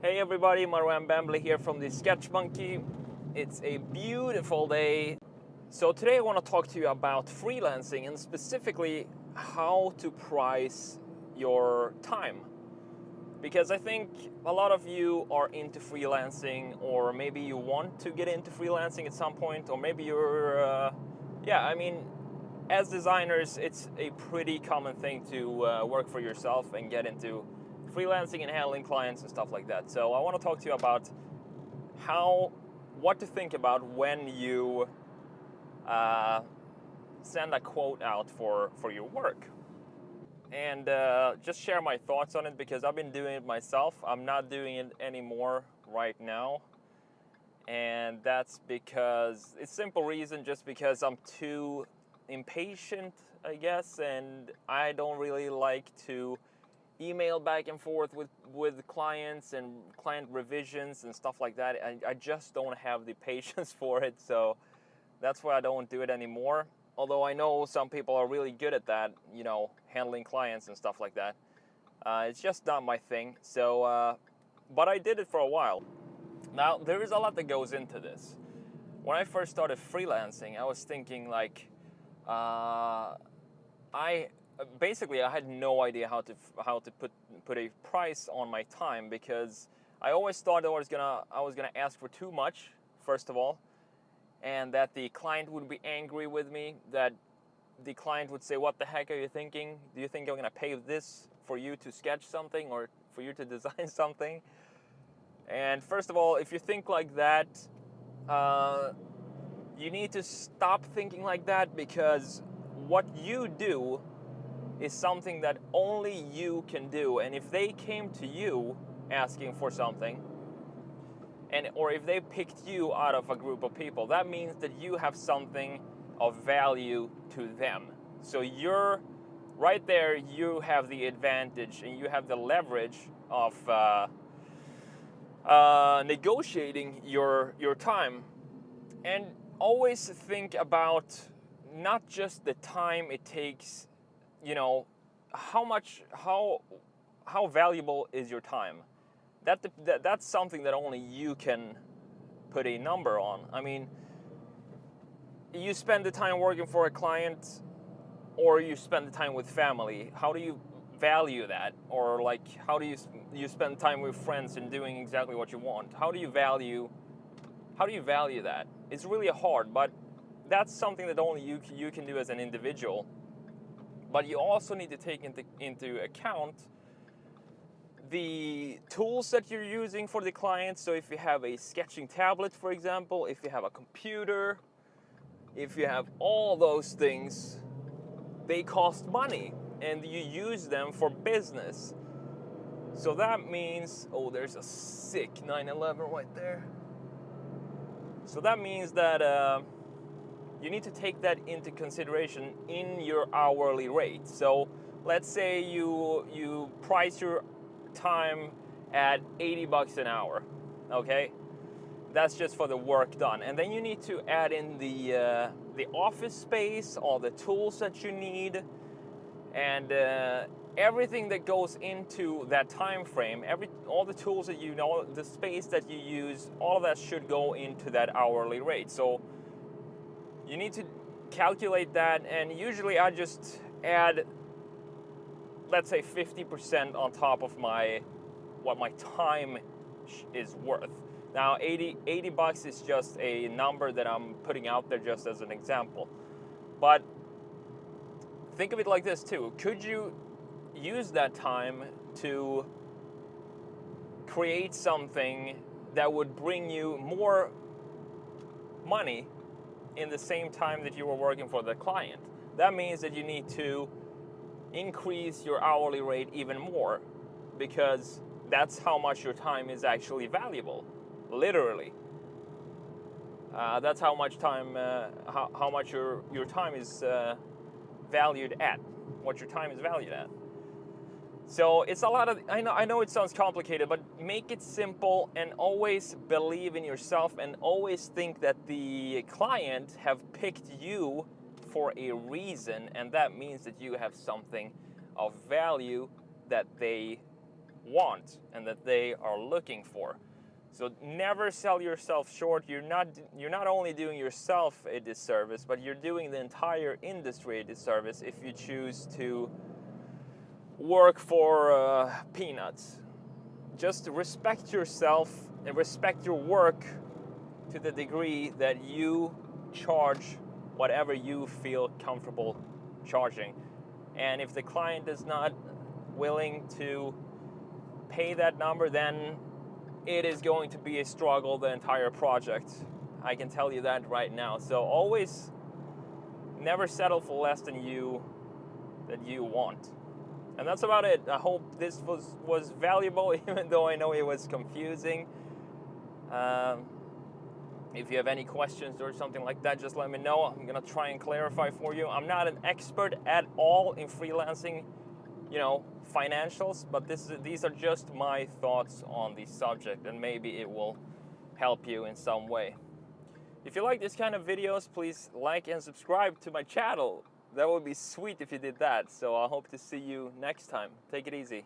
Hey everybody, Marwan Bamble here from the Sketch Monkey. It's a beautiful day. So today I want to talk to you about freelancing and specifically how to price your time. Because I think a lot of you are into freelancing, or maybe you want to get into freelancing at some point, or maybe you're, as designers, it's a pretty common thing to work for yourself and get into freelancing and handling clients and stuff like that. So I want to talk to you about what to think about when you send a quote out for your work. And just share my thoughts on it because I've been doing it myself. I'm not doing it anymore right now. And that's because, it's simple reason, just because I'm too impatient, I guess, and I don't really like to email back and forth with clients and client revisions and stuff like that. I just don't have the patience for it, so that's why I don't do it anymore. Although I know some people are really good at that, handling clients and stuff like that. It's just not my thing. So, but I did it for a while. Now, there is a lot that goes into this. When I first started freelancing, I was thinking like, I had no idea how to put a price on my time, because I always thought I was gonna ask for too much, first of all, and that the client would be angry with me, that the client would say, what the heck are you thinking? Do you think I'm gonna pay this for you to sketch something or for you to design something? And first of all, if you think like that, you need to stop thinking like that, because what you do is something that only you can do. And if they came to you asking for something, or if they picked you out of a group of people, that means that you have something of value to them. So you're right there, you have the advantage and you have the leverage of negotiating your time. And always think about not just the time it takes, how valuable is your time. That's something that only you can put a number on. I mean, you spend the time working for a client, or you spend the time with family. How do you value that? Or like, how do you spend time with friends and doing exactly what you want? How do you value that? It's really hard, but that's something that only you can do as an individual. But you also need to take into account the tools that you're using for the client. So if you have a sketching tablet, for example, if you have a computer, if you have all those things, they cost money and you use them for business. So that means, oh, there's a sick 911 right there. So that means that you need to take that into consideration in your hourly rate. So let's say you price your time at $80 an hour, okay? That's just for the work done. And then you need to add in the office space, all the tools that you need, and everything that goes into that time frame, all the tools that the space that you use, all of that should go into that hourly rate. So you need to calculate that, and usually I just add, let's say 50% on top of what my time is worth. Now, $80 is just a number that I'm putting out there just as an example. But think of it like this too. Could you use that time to create something that would bring you more money in the same time that you were working for the client? That means that you need to increase your hourly rate even more, because that's how much your time is actually valuable, literally. That's how much time, how much your time is valued at, what your time is valued at. So it's a lot of, I know it sounds complicated, but make it simple and always believe in yourself, and always think that the client have picked you for a reason, and that means that you have something of value that they want and that they are looking for. So never sell yourself short. You're not only doing yourself a disservice, but you're doing the entire industry a disservice if you choose to work for peanuts. Just respect yourself and respect your work to the degree that you charge whatever you feel comfortable charging. And if the client is not willing to pay that number, then it is going to be a struggle the entire project. I can tell you that right now. So always never settle for less than you want. And that's about it. I hope this was valuable, even though I know it was confusing. If you have any questions or something like that, just let me know. I'm gonna try and clarify for you. I'm not an expert at all in freelancing, financials, but these are just my thoughts on the subject, and maybe it will help you in some way. If you like this kind of videos, please like and subscribe to my channel. That would be sweet if you did that. So I hope to see you next time. Take it easy.